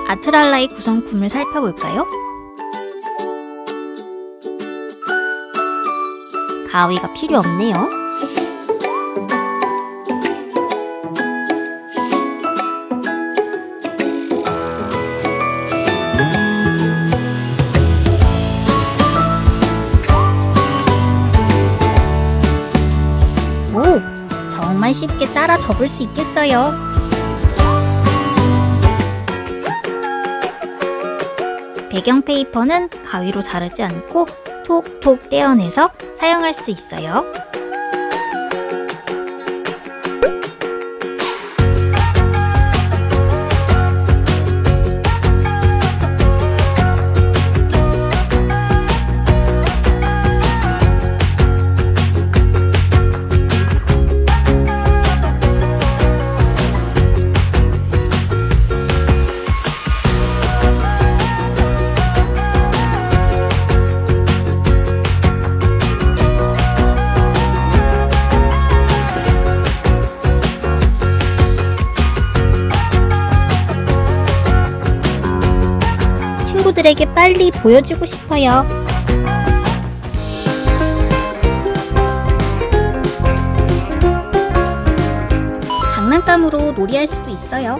아트랄라의 구성품을 살펴볼까요? 가위가 필요 없네요. 오! 정말 쉽게 따라 접을 수 있겠어요. 배경 페이퍼는 가위로 자르지 않고 톡톡 떼어내서 사용할 수 있어요. 친구들에게 빨리 보여주고 싶어요. 장난감으로 놀이할 수도 있어요.